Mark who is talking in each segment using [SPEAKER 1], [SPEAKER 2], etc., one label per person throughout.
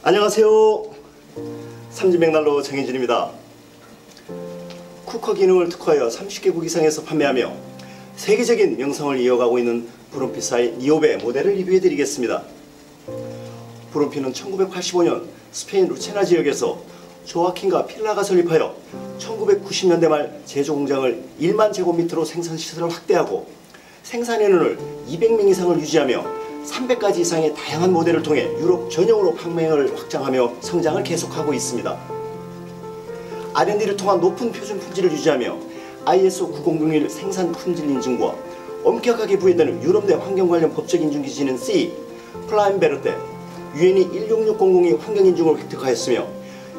[SPEAKER 1] 안녕하세요. 삼진맥날로 정혜진입니다. 쿠커 기능을 특화하여 30개국 이상에서 판매하며 세계적인 명성을 이어가고 있는 브룸피사의 니오베 모델을 리뷰해드리겠습니다. 브룸피는 1985년 스페인 루체나 지역에서 조아킨과 필라가 설립하여 1990년대 말 제조 공장을 1만 제곱미터로 생산시설을 확대하고 생산인원을 200명 이상을 유지하며 300가지 이상의 다양한 모델을 통해 유럽 전역으로 판매를 확장하며 성장을 계속하고 있습니다. R&D를 통한 높은 표준 품질을 유지하며 ISO 9001 생산 품질 인증과 엄격하게 부여되는 유럽 내 환경 관련 법적 인증 기준인 C, 플라임 베르테, UNE 16600의 환경 인증을 획득하였으며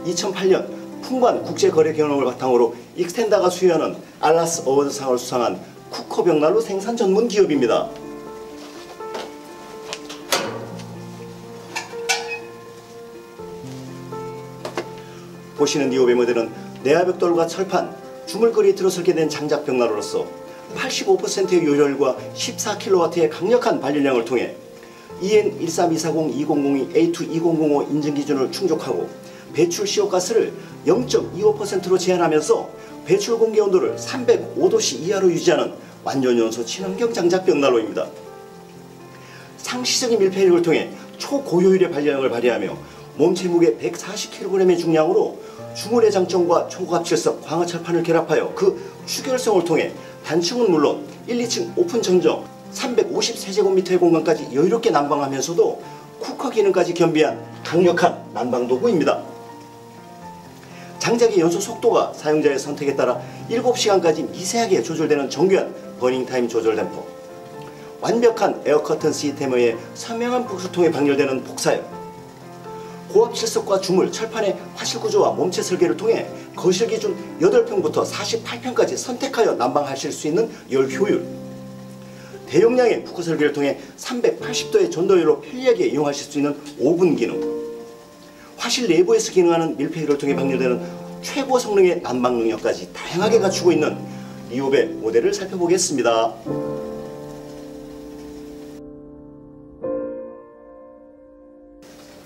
[SPEAKER 1] 2008년 풍부한 국제거래 경험을 바탕으로 익스텐다가 수여하는 알라스 어워드상을 수상한 쿠커 벽난로 생산 전문 기업입니다. 보시는 니오베 모델은 내화벽돌과 철판, 주물거리에 들어설게 된 장작 벽난로로서 85%의 요열과 14kW의 강력한 발열량을 통해 EN 13240-2002 A2-2005 인증 기준을 충족하고 배출 시효가스를 0.25%로 제한하면서 배출 공개 온도를 305도씨 이하로 유지하는 완전연소 친환경 장작 벽난로입니다. 상시적인 밀폐력을 통해 초고효율의 발열량을 발휘하며 몸체 무게 140kg의 중량으로 주물의 장점과 초고압질석 광화철판을 결합하여 그 추결성을 통해 단층은 물론 1, 2층 오픈 전정 350세제곱미터의 공간까지 여유롭게 난방하면서도 쿠커 기능까지 겸비한 강력한 난방 도구입니다. 장작의 연소 속도가 사용자의 선택에 따라 7시간까지 미세하게 조절되는 정교한 버닝타임 조절 댐퍼, 완벽한 에어커튼 시스템의 선명한 북수통에 방열되는 복사열, 고압 실석과 주물, 철판의 화실 구조와 몸체 설계를 통해 거실 기준 8평부터 48평까지 선택하여 난방하실 수 있는 열 효율, 대용량의 쿠커 설계를 통해 380도의 전도율로 편리하게 이용하실 수 있는 오븐 기능, 화실 내부에서 기능하는 밀폐기를 통해 방열되는 최고 성능의 난방 능력까지 다양하게 갖추고 있는 니오베 모델을 살펴보겠습니다.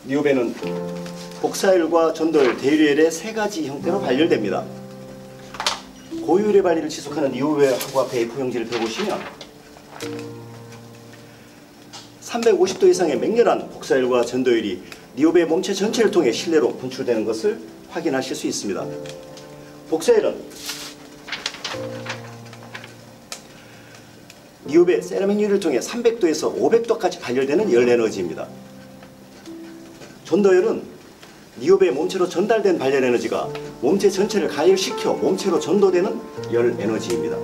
[SPEAKER 1] 니오베는 복사열과 전도열, 대류열의 세 가지 형태로 발열됩니다. 고효율의 발열을 지속하는 니오베하고 앞에 A4 용지를 펴보시면 350도 이상의 맹렬한 복사열과 전도열이 니오베 몸체 전체를 통해 실내로 분출되는 것을 확인하실 수 있습니다. 복사열은 니오베 세라믹 유리를 통해 300도에서 500도까지 발열되는 열 에너지입니다. 전도열은 니오베 몸체로 전달된 발열 에너지가 몸체 전체를 가열시켜 몸체로 전도되는 열 에너지입니다.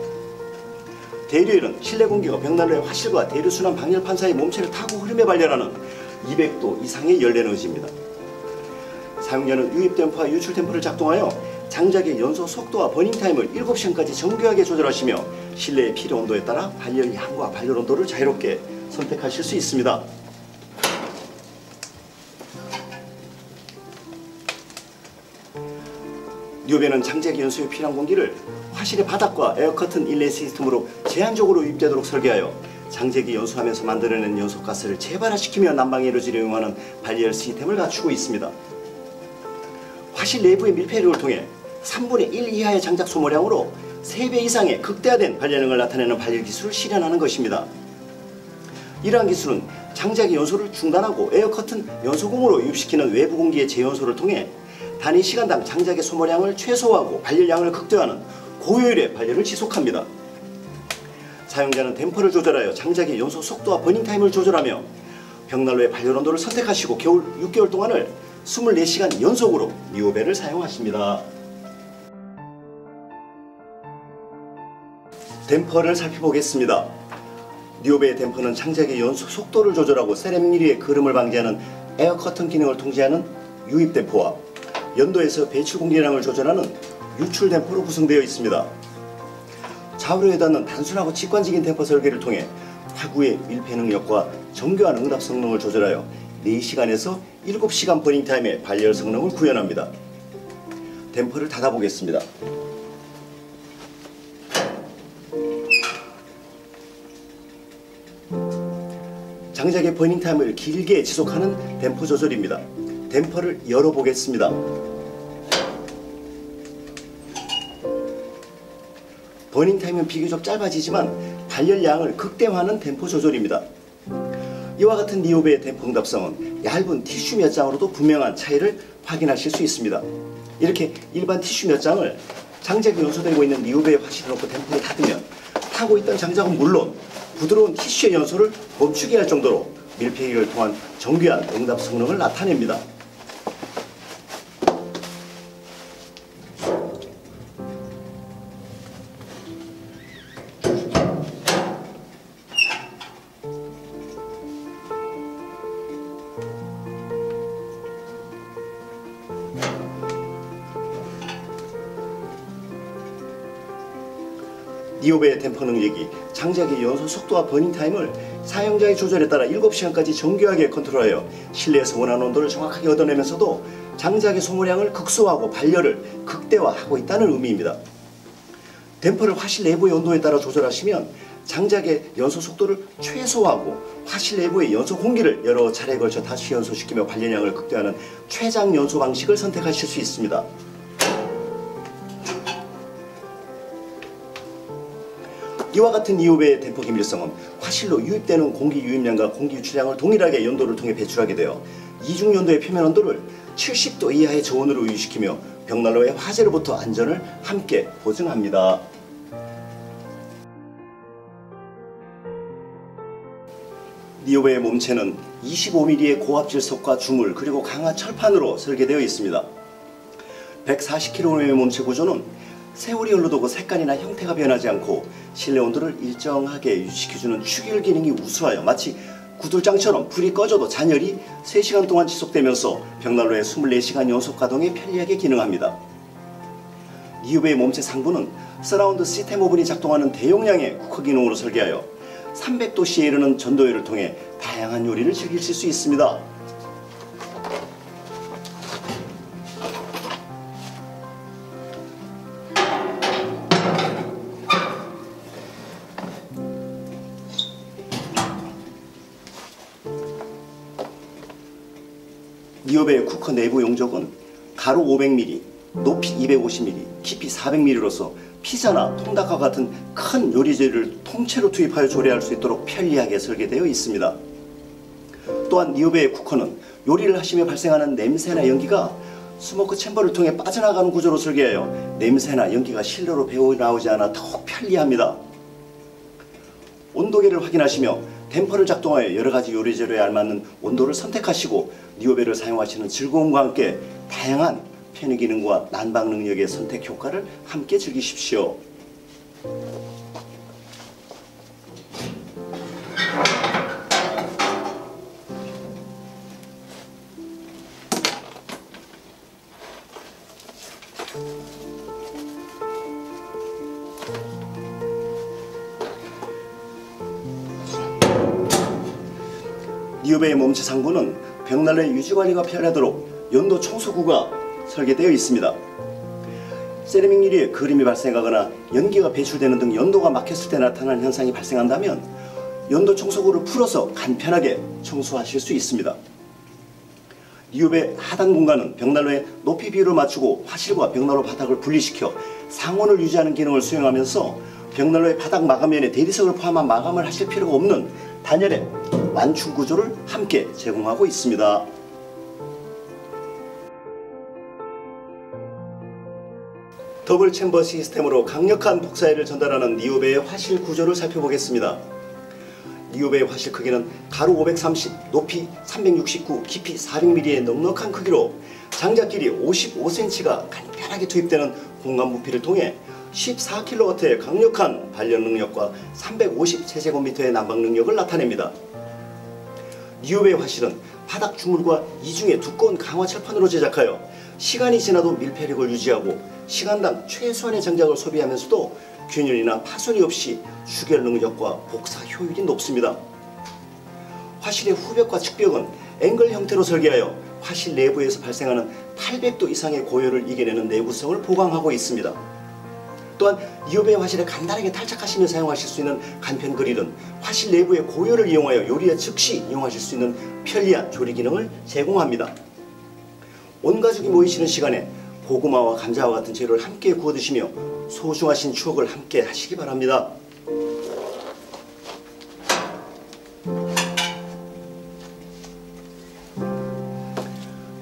[SPEAKER 1] 대류열은 실내 공기가 벽난로의 화실과 대류 순환 방열판 사이 몸체를 타고 흐름에 발열하는 200도 이상의 열 에너지입니다. 사용자는 유입 댐퍼와 유출 댐퍼를 작동하여 장작의 연소 속도와 버닝 타임을 7시간까지 정교하게 조절하시며 실내의 필요 온도에 따라 발열 양과 발열 온도를 자유롭게 선택하실 수 있습니다. 니오베는 장작의 연소에 필요한 공기를 화실의 바닥과 에어커튼 인렛 시스템으로 제한적으로 유입되도록 설계하여 장작이 연소하면서 만들어낸 연소가스를 재발화시키며 난방 에너지를 이용하는 발열 시스템을 갖추고 있습니다. 화실 내부의 밀폐력을 통해 3분의 1 이하의 장작 소모량으로 3배 이상의 극대화된 발열능을 나타내는 발열 기술을 실현하는 것입니다. 이러한 기술은 장작의 연소를 중단하고 에어커튼 연소공으로 유입시키는 외부 공기의 재연소를 통해 단위 시간당 장작의 소모량을 최소화하고 발열량을 극대화하는 고효율의 발열을 지속합니다. 사용자는 댐퍼를 조절하여 장작의 연소 속도와 버닝타임을 조절하며 벽난로의 발열 온도를 선택하시고 겨울 6개월 동안을 24시간 연속으로 니오베를 사용하십니다. 댐퍼를 살펴보겠습니다. 니오베의 댐퍼는 장작의 연소 속도를 조절하고 세라믹 유리의 거름을 방지하는 에어커튼 기능을 통제하는 유입 댐퍼와 연도에서 배출 공기량을 조절하는 유출 댐퍼로 구성되어 있습니다. 좌우로에 닿는 단순하고 직관적인 댐퍼 설계를 통해 화구의 밀폐 능력과 정교한 응답 성능을 조절하여 4시간에서 7시간 버닝 타임의 발열 성능을 구현합니다. 댐퍼를 닫아보겠습니다. 장작의 버닝타임을 길게 지속하는 댐퍼 조절입니다. 댐퍼를 열어보겠습니다. 버닝타임은 비교적 짧아지지만 발열량을 극대화하는 댐퍼 조절입니다. 이와 같은 니오베의 댐퍼 응답성은 얇은 티슈 몇 장으로도 분명한 차이를 확인하실 수 있습니다. 이렇게 일반 티슈 몇 장을 장작이 연소되고 있는 니오베의 화실에 넣고 댐퍼를 닫으면 타고 있던 장작은 물론 부드러운 티슈의 연소를 멈추게 할 정도로 밀폐기를 통한 정교한 응답 성능을 나타냅니다. 니오베의 댐퍼 능력이 장작의 연소 속도와 버닝타임을 사용자의 조절에 따라 7시간까지 정교하게 컨트롤하여 실내에서 원하는 온도를 정확하게 얻어내면서도 장작의 소모량을 극소화하고 발열을 극대화하고 있다는 의미입니다. 댐퍼를 화실 내부의 온도에 따라 조절하시면 장작의 연소 속도를 최소화하고 화실 내부의 연소 공기를 여러 차례에 걸쳐 다시 연소시키며 발열량을 극대화하는 최장 연소 방식을 선택하실 수 있습니다. 이와 같은 니오베의 댐퍼 기밀성은 화실로 유입되는 공기 유입량과 공기 유출량을 동일하게 연도를 통해 배출하게 되어 이중 연도의 표면 온도를 70도 이하의 저온으로 유지시키며 벽난로의 화재로부터 안전을 함께 보증합니다. 니오베의 몸체는 25mm의 고압 질석과 주물 그리고 강화 철판으로 설계되어 있습니다. 140kg의 몸체 구조는 세월이 흘러도 그 색깔이나 형태가 변하지 않고 실내 온도를 일정하게 유지시켜주는 추결 기능이 우수하여 마치 구들장처럼 불이 꺼져도 잔열이 3시간 동안 지속되면서 벽난로의 24시간 연속 가동에 편리하게 기능합니다. 니오베의 몸체 상부는 서라운드 시스템 오븐이 작동하는 대용량의 쿠커 기능으로 설계하여 300도씨에 이르는 전도율을 통해 다양한 요리를 즐기실 수 있습니다. 니오베의 쿠커 내부 용접은 가로 500mm, 높이 250mm, 깊이 400mm로서 피자나 통닭과 같은 큰 요리재를 통째로 투입하여 조리할 수 있도록 편리하게 설계되어 있습니다. 또한 니오베의 쿠커는 요리를 하시며 발생하는 냄새나 연기가 스모크 챔버를 통해 빠져나가는 구조로 설계하여 냄새나 연기가 실내로 배어 나오지 않아 더욱 편리합니다. 온도계를 확인하시며 댐퍼를 작동하여 여러가지 요리재료에 알맞는 온도를 선택하시고 니오베를 사용하시는 즐거움과 함께 다양한 편의 기능과 난방 능력의 선택 효과를 함께 즐기십시오. 니오베의 몸체 상부는 벽난로의 유지관리가 편하도록 연도 청소구가 설계되어 있습니다. 세라믹 유리에 그림이 발생하거나 연기가 배출되는 등 연도가 막혔을 때 나타나는 현상이 발생한다면 연도 청소구를 풀어서 간편하게 청소하실 수 있습니다. 니오베 하단 공간은 벽난로의 높이 비율을 맞추고 화실과 벽난로 바닥을 분리시켜 상온을 유지하는 기능을 수행하면서 벽난로의 바닥 마감면에 대리석을 포함한 마감을 하실 필요가 없는 단열의 완충 구조를 함께 제공하고 있습니다. 더블 챔버 시스템으로 강력한 폭사열을 전달하는 니오베의 화실 구조를 살펴보겠습니다. 니오베의 화실 크기는 가로 530, 높이 369, 깊이 400mm의 넉넉한 크기로 장작길이 55cm가 간편하게 투입되는 공간 부피를 통해 14kW의 강력한 발열 능력과 350제곱미터의 난방 능력을 나타냅니다. 니오베의 화실은 바닥 주물과 이중의 두꺼운 강화 철판으로 제작하여 시간이 지나도 밀폐력을 유지하고 시간당 최소한의 장작을 소비하면서도 균열이나 파손이 없이 추결 능력과 복사 효율이 높습니다. 화실의 후벽과 측벽은 앵글 형태로 설계하여 화실 내부에서 발생하는 800도 이상의 고열을 이겨내는 내구성을 보강하고 있습니다. 또한 니오베 화실에 간단하게 탈착하시며 사용하실 수 있는 간편 그릴은 화실 내부의 고열을 이용하여 요리에 즉시 이용하실 수 있는 편리한 조리 기능을 제공합니다. 온 가족이 모이시는 시간에 고구마와 감자와 같은 재료를 함께 구워 드시며 소중하신 추억을 함께 하시기 바랍니다.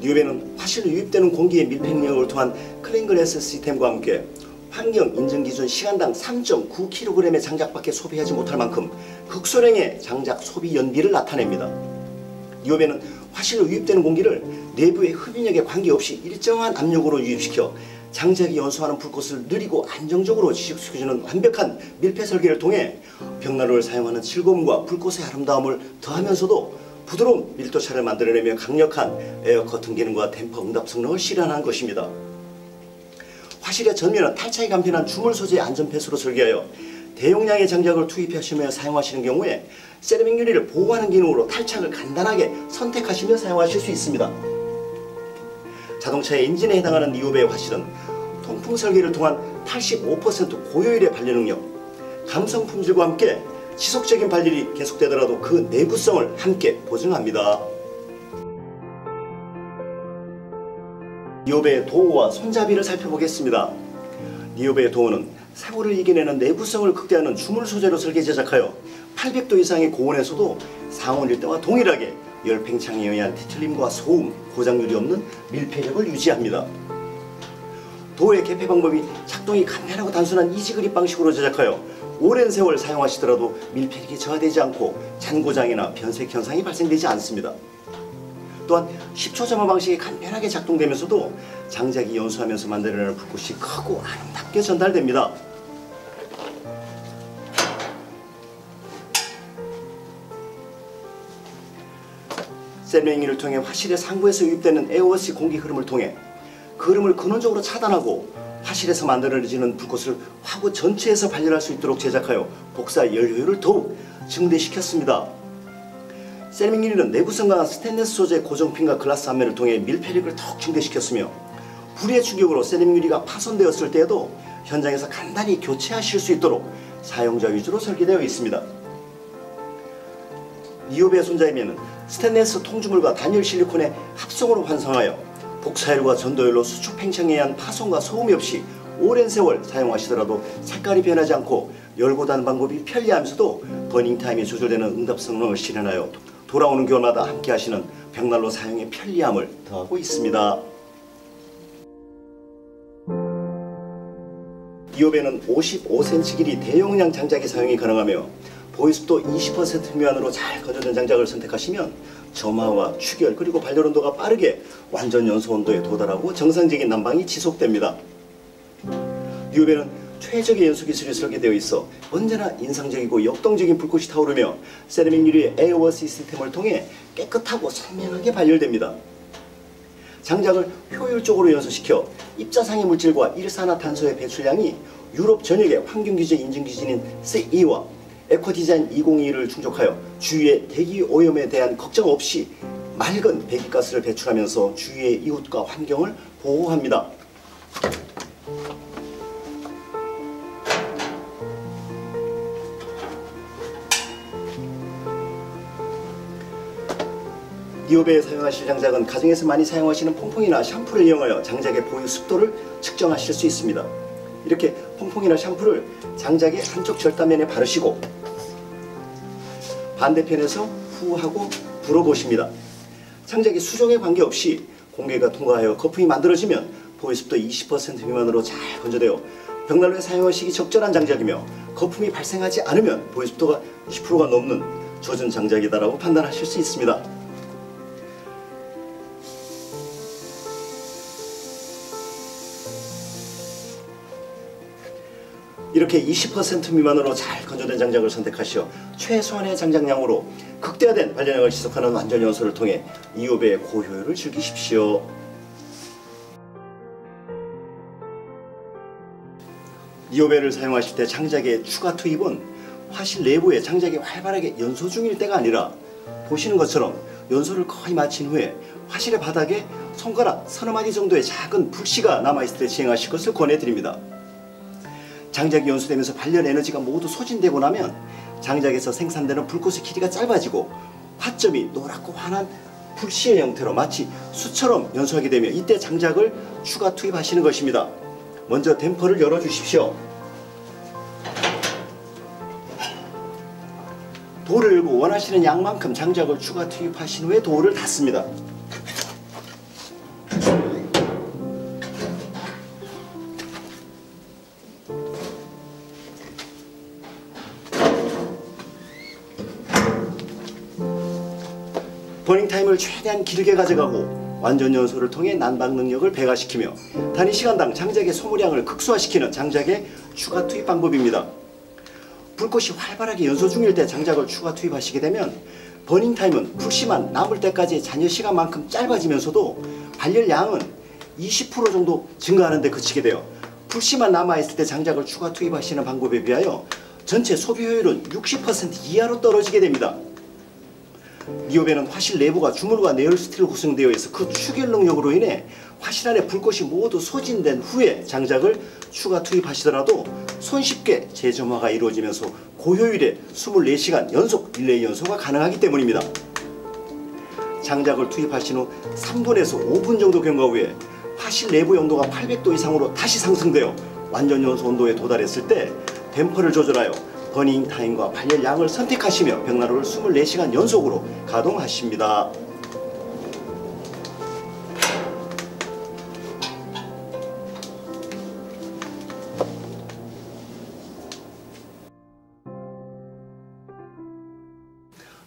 [SPEAKER 1] 뉴욕에는 화실로 유입되는 공기의 밀폐 능력을 통한 클린글래스 시스템과 함께 환경 인증 기준 시간당 3.9kg의 장작밖에 소비하지 못할 만큼 극소량의 장작 소비 연비를 나타냅니다. 뉴욕에는 화실로 유입되는 공기를 내부의 흡인력에 관계없이 일정한 압력으로 유입시켜 장작이 연소하는 불꽃을 느리고 안정적으로 지속시켜주는 완벽한 밀폐 설계를 통해 벽난로를 사용하는 즐거움과 불꽃의 아름다움을 더하면서도 부드러운 밀도차를 만들어내며 강력한 에어 커튼 기능과 댐퍼 응답 성능을 실현한 것입니다. 화실의 전면은 탈착이 간편한 주물 소재의 안전 폐수로 설계하여 대용량의 장작을 투입하시며 사용하시는 경우에 세라믹 유리를 보호하는 기능으로 탈착을 간단하게 선택하시며 사용하실 수 있습니다. 자동차의 엔진에 해당하는 니오베의 화실은 통풍 설계를 통한 85% 고효율의 반려 능력, 감성 품질과 함께 지속적인 발열이 계속되더라도 그 내구성을 함께 보증합니다. 니오베의 도어와 손잡이를 살펴보겠습니다. 니오베의 도어는 사고를 이겨내는 내구성을 극대화하는 주물 소재로 설계 제작하여 800도 이상의 고온에서도 상온일 때와 동일하게 열팽창에 의한 뒤틀림과 소음, 고장률이 없는 밀폐력을 유지합니다. 도어의 개폐 방법이 작동이 간편하고 단순한 이지 그립 방식으로 제작하여 오랜 세월 사용하시더라도 밀폐력이 저하되지 않고 잔고장이나 변색 현상이 발생되지 않습니다. 또한 10초 점화 방식이 간편하게 작동되면서도 장작이 연소하면서 만들어내는 불꽃이 크고 아름답게 전달됩니다. 세라믹을 통해 화실의 상부에서 유입되는 에어워시 공기 흐름을 통해 그 흐름을 근원적으로 차단하고 화실에서 만들어지는 불꽃을 화구 전체에서 발열할 수 있도록 제작하여 복사 열 효율을 더욱 증대시켰습니다. 세라믹 유리는 내구성 강한 스테인리스 소재 고정핀과 글라스 앞면을 통해 밀폐력을 더욱 증대시켰으며 불의 충격으로 세라믹 유리가 파손되었을 때에도 현장에서 간단히 교체하실 수 있도록 사용자 위주로 설계되어 있습니다. 니오베의 손잡이면은 스테인리스 통주물과 단열 실리콘의 합성으로 완성하여 복사열과 전도열로 수축 팽창에 의한 파손과 소음이 없이 오랜 세월 사용하시더라도 색깔이 변하지 않고 열고 닫는 방법이 편리하면서도 버닝타임이 조절되는 응답 성능을 실현하여 돌아오는 겨울마다 함께 하시는 벽난로 사용의 편리함을 더하고 있습니다. 니오베는 55cm 길이 대용량 장작이 사용이 가능하며 보유습도 20% 미만으로 잘 건조된 장작을 선택하시면 점화와 축열 그리고 발열 온도가 빠르게 완전 연소 온도에 도달하고 정상적인 난방이 지속됩니다. 니오베는 최적의 연소 기술이 설계되어 있어 언제나 인상적이고 역동적인 불꽃이 타오르며 세라믹 유리의 에어워시 시스템을 통해 깨끗하고 선명하게 발열됩니다. 장작을 효율적으로 연소시켜 입자상의 물질과 일산화탄소의 배출량이 유럽 전역의 환경규제 인증 기준인 CE와 에코디자인 2022를 충족하여 주위의 대기 오염에 대한 걱정 없이 맑은 배기가스를 배출하면서 주위의 이웃과 환경을 보호합니다. 니오베에 사용하실 장작은 가정에서 많이 사용하시는 퐁퐁이나 샴푸를 이용하여 장작의 보유 습도를 측정하실 수 있습니다. 이렇게 퐁퐁이나 샴푸를 장작의 한쪽 절단면에 바르시고 반대편에서 후하고 불어보십니다. 장작이 수정에 관계없이 공기가 통과하여 거품이 만들어지면 보유습도 20% 미만으로 잘 건조되어 벽난로에 사용하시기 적절한 장작이며 거품이 발생하지 않으면 보유습도가 10%가 넘는 젖은 장작이다라고 판단하실 수 있습니다. 이렇게 20% 미만으로 잘 건조된 장작을 선택하시어 최소한의 장작량으로 극대화된 발열량을 지속하는 완전 연소를 통해 니오베의 고효율을 즐기십시오. 니오베를 사용하실 때 장작의 추가 투입은 화실 내부에 장작이 활발하게 연소 중일 때가 아니라 보시는 것처럼 연소를 거의 마친 후에 화실의 바닥에 손가락 서너 마디 정도의 작은 불씨가 남아있을 때 시행하실 것을 권해드립니다. 장작이 연소되면서 발열 에너지가 모두 소진되고 나면 장작에서 생산되는 불꽃의 길이가 짧아지고 화점이 노랗고 환한 불씨의 형태로 마치 수처럼 연소하게 되며 이때 장작을 추가 투입하시는 것입니다. 먼저 댐퍼를 열어주십시오. 도를 열고 원하시는 양만큼 장작을 추가 투입하신 후에 도를 닫습니다. 버닝 타임을 최대한 길게 가져가고 완전 연소를 통해 난방 능력을 배가시키며 단위 시간당 장작의 소모량을 극소화시키는 장작의 추가 투입 방법입니다. 불꽃이 활발하게 연소 중일 때 장작을 추가 투입하시게 되면 버닝 타임은 불씨만 남을 때까지의 잔여 시간만큼 짧아지면서도 발열량은 20% 정도 증가하는 데 그치게 돼요. 불씨만 남아있을 때 장작을 추가 투입하시는 방법에 비하여 전체 소비 효율은 60% 이하로 떨어지게 됩니다. 니오벤은 화실 내부가 주물과 내열 스틸로 구성되어 있어 그 추결 능력으로 인해 화실 안에 불꽃이 모두 소진된 후에 장작을 추가 투입하시더라도 손쉽게 재점화가 이루어지면서 고효율의 24시간 연속 릴레이 연소가 가능하기 때문입니다. 장작을 투입하신 후 3분에서 5분 정도 경과 후에 화실 내부 온도가 800도 이상으로 다시 상승되어 완전 연소 온도에 도달했을 때 댐퍼를 조절하여 버닝 타임과 발열량을 선택하시며 벽난로를 24시간 연속으로 가동하십니다.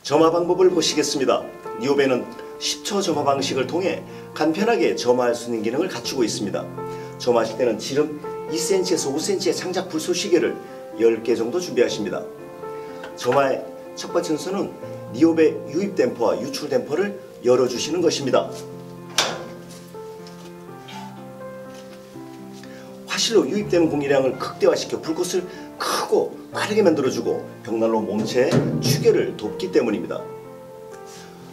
[SPEAKER 1] 점화 방법을 보시겠습니다. 니오벤은 10초 점화 방식을 통해 간편하게 점화할 수 있는 기능을 갖추고 있습니다. 점화하실 때는 지름 2cm에서 5cm의 장작 불소 시계를 10개 정도 준비하십니다. 점화의 첫 번째 순서는 니오베 유입 댐퍼와 유출 댐퍼를 열어주시는 것입니다. 화실로 유입되는 공기량을 극대화시켜 불꽃을 크고 빠르게 만들어주고 벽난로 몸체의 추결을 돕기 때문입니다.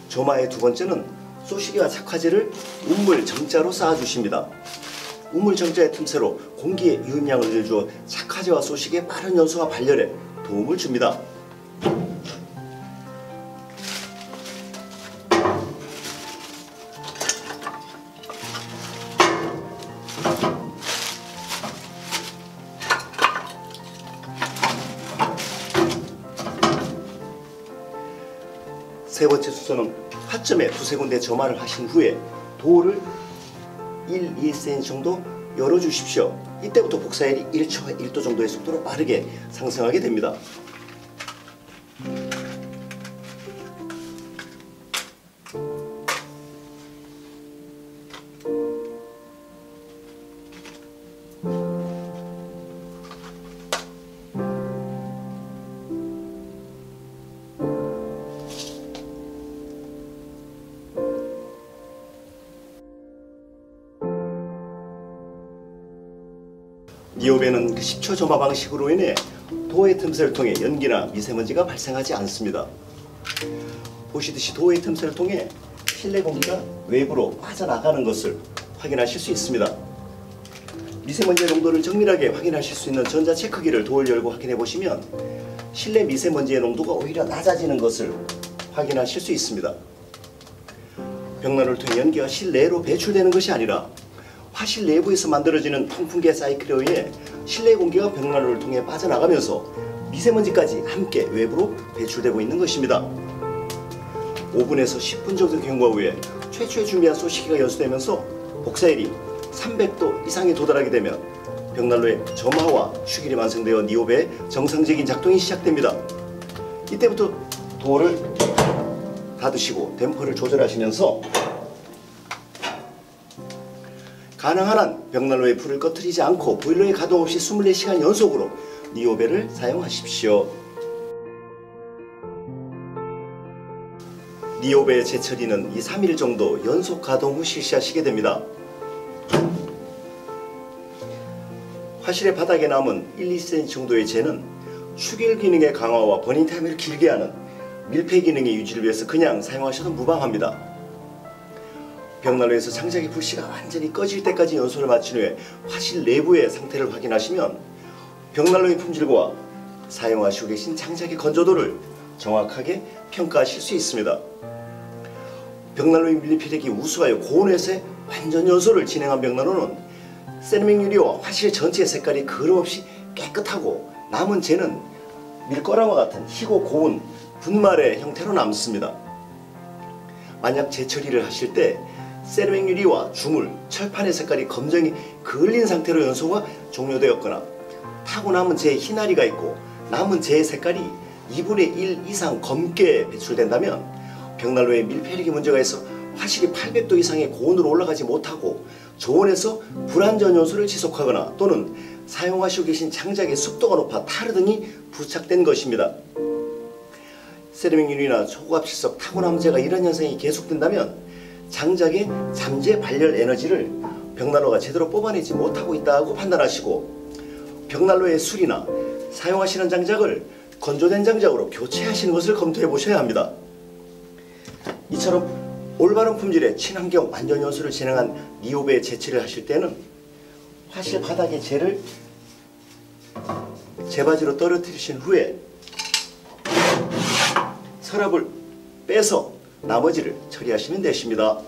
[SPEAKER 1] 점화의 두 번째는 소시계와 착화제를 우물 정자로 쌓아주십니다. 우물 정자의 틈새로 공기의 유입량을 늘주어 착화제와 소식의 빠른 연소와 발열에 도움을 줍니다. 세 번째 순서는 화점에 두세 군데 점화를 하신 후에 도를 1-2cm 정도 열어주십시오. 이때부터 복사열이 1초와 1도 정도의 속도로 빠르게 상승하게 됩니다. 니오벤은 그 10초 점화 방식으로 인해 도어의 틈새를 통해 연기나 미세먼지가 발생하지 않습니다. 보시듯이 도어의 틈새를 통해 실내 공기가 외부로 빠져나가는 것을 확인하실 수 있습니다. 미세먼지의 농도를 정밀하게 확인하실 수 있는 전자체크기를 도어를 열고 확인해 보시면 실내 미세먼지의 농도가 오히려 낮아지는 것을 확인하실 수 있습니다. 벽난로를 통해 연기가 실내로 배출되는 것이 아니라 화실 내부에서 만들어지는 통풍계 사이클에 의해 실내 공기가 벽난로를 통해 빠져나가면서 미세먼지까지 함께 외부로 배출되고 있는 것입니다. 5분에서 10분 정도 경과 후에 최초에 준비한 소시기가 연소되면서 복사열이 300도 이상에 도달하게 되면 벽난로의 점화와 추결이 완성되어 니오베의 정상적인 작동이 시작됩니다. 이때부터 도어를 닫으시고 댐퍼를 조절하시면서 가능한 한 벽난로의 불을 꺼뜨리지 않고 보일러의 가동 없이 24시간 연속으로 니오베를 사용하십시오. 니오베 재처리는 2-3일 정도 연속 가동 후 실시하시게 됩니다. 화실의 바닥에 남은 1-2cm 정도의 재는 추결 기능의 강화와 버닝 타임을 길게 하는 밀폐 기능의 유지를 위해서 그냥 사용하셔도 무방합니다. 벽난로에서 장작의 불씨가 완전히 꺼질 때까지 연소를 마친 후에 화실 내부의 상태를 확인하시면 벽난로의 품질과 사용하시고 계신 장작의 건조도를 정확하게 평가하실 수 있습니다. 벽난로의 밀폐력이 우수하여 고온에서의 완전 연소를 진행한 벽난로는 세라믹 유리와 화실 전체의 색깔이 그름없이 깨끗하고 남은 재는 밀가루와 같은 희고 고운 분말의 형태로 남습니다. 만약 재처리를 하실 때 세라믹 유리와 주물, 철판의 색깔이 검정이 그을린 상태로 연소가 종료되었거나 타고 남은 재의 희나리가 있고 남은 재의 색깔이 2분의 1 이상 검게 배출된다면 벽난로에 밀폐력이 문제가 있어 화실이 800도 이상의 고온으로 올라가지 못하고 저온에서 불완전 연소를 지속하거나 또는 사용하시고 계신 장작의 습도가 높아 타르 등이 부착된 것입니다. 세라믹 유리나 초고압실속 타고남은 재가 이런 현상이 계속된다면 장작의 잠재 발열 에너지를 벽난로가 제대로 뽑아내지 못하고 있다고 판단하시고 벽난로의 술이나 사용하시는 장작을 건조된 장작으로 교체하시는 것을 검토해 보셔야 합니다. 이처럼 올바른 품질의 친환경 완전 연소를 진행한 니오베 재치를 하실 때는 화실 바닥의 재를 재바지로 떨어뜨리신 후에 서랍을 빼서 나머지를 처리하시면 되십니다.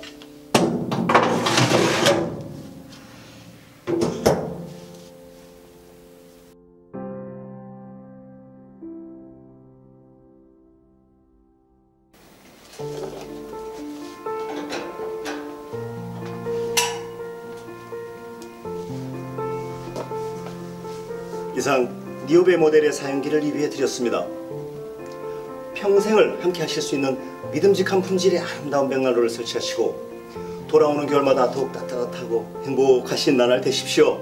[SPEAKER 1] 이상 니오베 모델의 사용기를 리뷰해 드렸습니다. 평생을 함께 하실 수 있는 믿음직한 품질의 아름다운 벽난로를 설치하시고 돌아오는 겨울마다 더욱 따뜻하고 행복하신 나날 되십시오.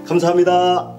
[SPEAKER 1] 감사합니다.